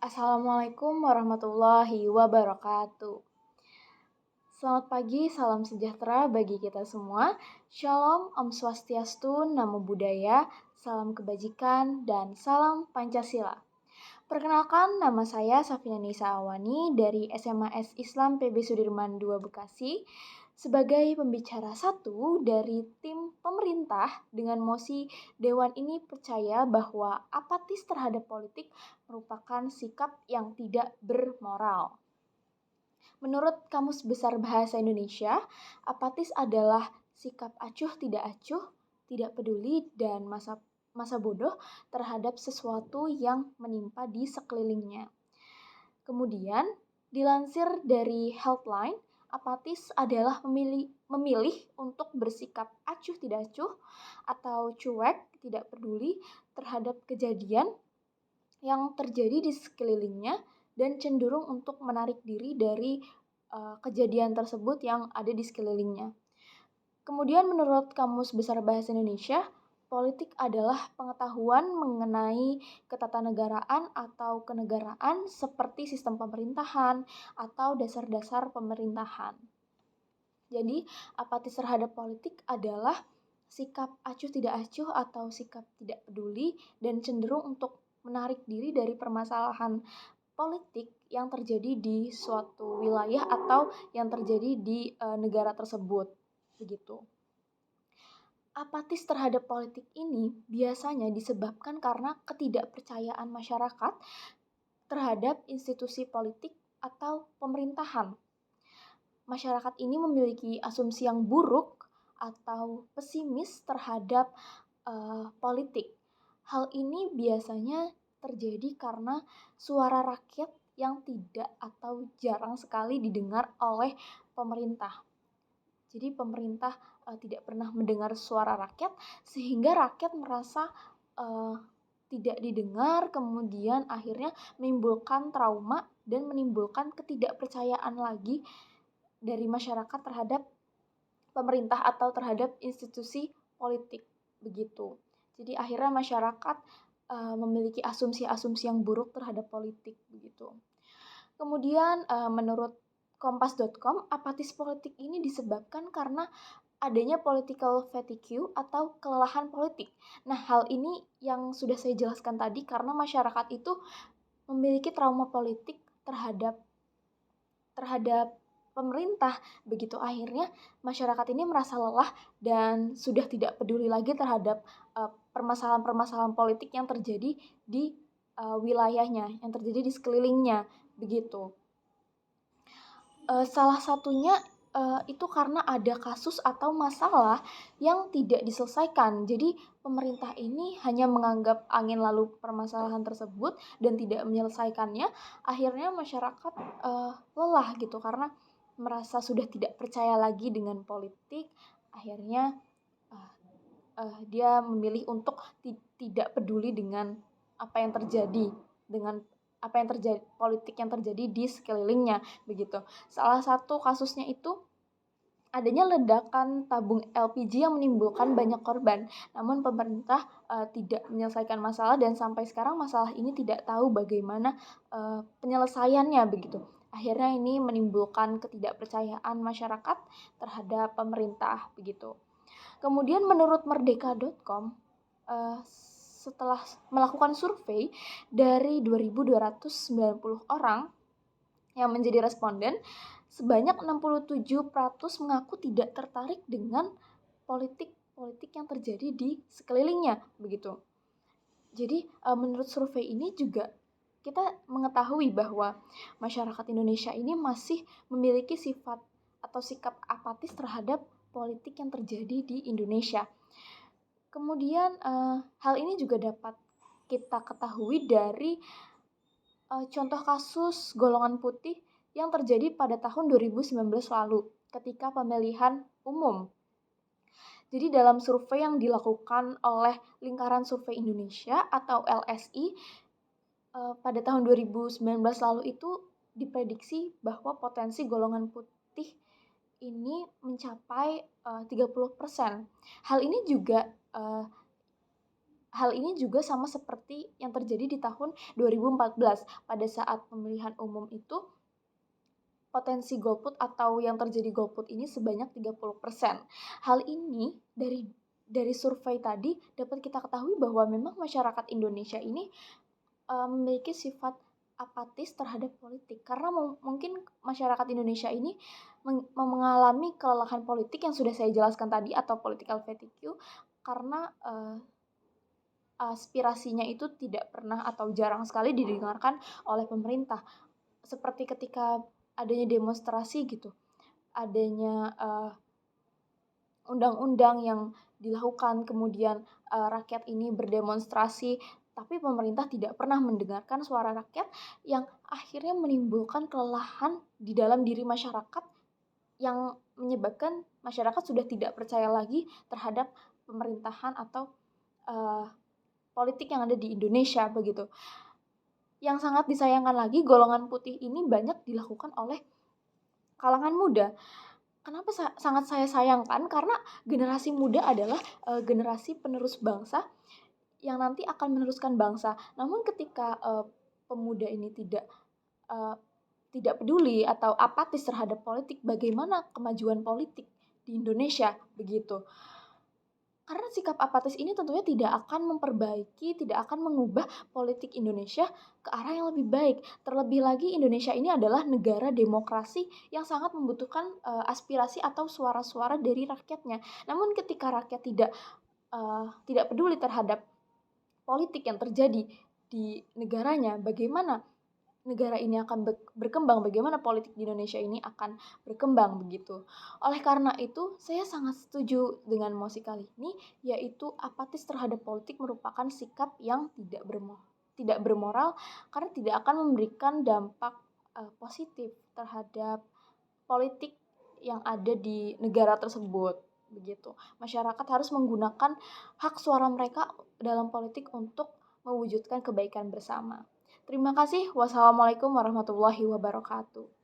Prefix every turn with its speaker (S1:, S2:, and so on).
S1: Assalamualaikum warahmatullahi wabarakatuh. Selamat pagi, salam sejahtera bagi kita semua. Shalom, Om Swastiastu, Namo Buddhaya, salam kebajikan, dan salam Pancasila. Perkenalkan, nama saya Safina Nisa Awani dari SMAS Islam PB Sudirman II Bekasi sebagai pembicara satu dari tim pemerintah dengan mosi Dewan ini percaya bahwa apatis terhadap politik merupakan sikap yang tidak bermoral. Menurut Kamus Besar Bahasa Indonesia, apatis adalah sikap acuh tidak acuh, tidak peduli, dan masa bodoh terhadap sesuatu yang menimpa di sekelilingnya. Kemudian, dilansir dari Healthline, apatis adalah memilih untuk bersikap acuh tidak acuh atau cuek tidak peduli terhadap kejadian yang terjadi di sekelilingnya dan cenderung untuk menarik diri dari kejadian tersebut yang ada di sekelilingnya. Kemudian menurut Kamus Besar Bahasa Indonesia, politik adalah pengetahuan mengenai ketatanegaraan atau kenegaraan seperti sistem pemerintahan atau dasar-dasar pemerintahan. Jadi, apatis terhadap politik adalah sikap acuh tidak acuh atau sikap tidak peduli dan cenderung untuk menarik diri dari permasalahan politik yang terjadi di suatu wilayah atau yang terjadi di negara tersebut. Begitu. Apatis terhadap politik ini biasanya disebabkan karena ketidakpercayaan masyarakat terhadap institusi politik atau pemerintahan. Masyarakat ini memiliki asumsi yang buruk atau pesimis terhadap politik. Hal ini biasanya terjadi karena suara rakyat yang tidak atau jarang sekali didengar oleh pemerintah. Jadi pemerintah tidak pernah mendengar suara rakyat sehingga rakyat merasa tidak didengar, kemudian akhirnya menimbulkan trauma dan menimbulkan ketidakpercayaan lagi dari masyarakat terhadap pemerintah atau terhadap institusi politik begitu. Jadi akhirnya masyarakat memiliki asumsi-asumsi yang buruk terhadap politik begitu. Kemudian menurut kompas.com, apatis politik ini disebabkan karena adanya political fatigue atau kelelahan politik. Nah, hal ini yang sudah saya jelaskan tadi karena masyarakat itu memiliki trauma politik terhadap pemerintah. Begitu akhirnya masyarakat ini merasa lelah dan sudah tidak peduli lagi terhadap permasalahan-permasalahan politik yang terjadi di wilayahnya, yang terjadi di sekelilingnya, begitu. Salah satunya itu karena ada kasus atau masalah yang tidak diselesaikan. Jadi pemerintah ini hanya menganggap angin lalu permasalahan tersebut dan tidak menyelesaikannya. Akhirnya masyarakat lelah gitu karena merasa sudah tidak percaya lagi dengan politik. Akhirnya dia memilih untuk tidak peduli dengan apa yang terjadi, dengan apa yang terjadi, politik yang terjadi di sekelilingnya begitu. Salah satu kasusnya itu adanya ledakan tabung LPG yang menimbulkan banyak korban. Namun pemerintah tidak menyelesaikan masalah dan sampai sekarang masalah ini tidak tahu bagaimana penyelesaiannya begitu. Akhirnya ini menimbulkan ketidakpercayaan masyarakat terhadap pemerintah begitu. Kemudian menurut merdeka.com, setelah melakukan survei dari 2.290 orang yang menjadi responden, sebanyak 67% mengaku tidak tertarik dengan politik yang terjadi di sekelilingnya begitu. Jadi menurut survei ini juga kita mengetahui bahwa masyarakat Indonesia ini masih memiliki sifat atau sikap apatis terhadap politik yang terjadi di Indonesia. Kemudian hal ini juga dapat kita ketahui dari contoh kasus golongan putih yang terjadi pada tahun 2019 lalu ketika pemilihan umum. Jadi dalam survei yang dilakukan oleh Lingkaran Survei Indonesia atau LSI pada tahun 2019 lalu itu diprediksi bahwa potensi golongan putih ini mencapai 30%. Hal ini juga hal ini juga sama seperti yang terjadi di tahun 2014 pada saat pemilihan umum itu potensi golput atau yang terjadi golput ini sebanyak 30%. Hal ini dari survei tadi dapat kita ketahui bahwa memang masyarakat Indonesia ini memiliki sifat apatis terhadap politik karena mungkin masyarakat Indonesia ini mengalami kelelahan politik yang sudah saya jelaskan tadi atau political fatigue karena aspirasinya itu tidak pernah atau jarang sekali didengarkan oleh pemerintah. Seperti ketika adanya demonstrasi gitu, adanya undang-undang yang dilakukan, kemudian rakyat ini berdemonstrasi, tapi pemerintah tidak pernah mendengarkan suara rakyat yang akhirnya menimbulkan kelelahan di dalam diri masyarakat yang menyebabkan masyarakat sudah tidak percaya lagi terhadap pemerintahan atau politik yang ada di Indonesia begitu. Yang sangat disayangkan lagi, golongan putih ini banyak dilakukan oleh kalangan muda. Kenapa sangat saya sayangkan? Karena generasi muda adalah generasi penerus bangsa yang nanti akan meneruskan bangsa. Namun ketika pemuda ini uh, tidak peduli atau apatis terhadap politik, bagaimana kemajuan politik di Indonesia begitu? Karena sikap apatis ini tentunya tidak akan memperbaiki, tidak akan mengubah politik Indonesia ke arah yang lebih baik. Terlebih lagi Indonesia ini adalah negara demokrasi yang sangat membutuhkan aspirasi atau suara-suara dari rakyatnya. Namun ketika rakyat tidak peduli terhadap politik yang terjadi di negaranya, bagaimana negara ini akan berkembang, bagaimana politik di Indonesia ini akan berkembang begitu. Oleh karena itu, saya sangat setuju dengan mosi kali ini, yaitu apatis terhadap politik merupakan sikap yang tidak bermoral karena tidak akan memberikan dampak positif terhadap politik yang ada di negara tersebut begitu. Masyarakat harus menggunakan hak suara mereka dalam politik untuk mewujudkan kebaikan bersama. Terima kasih. Wassalamualaikum warahmatullahi wabarakatuh.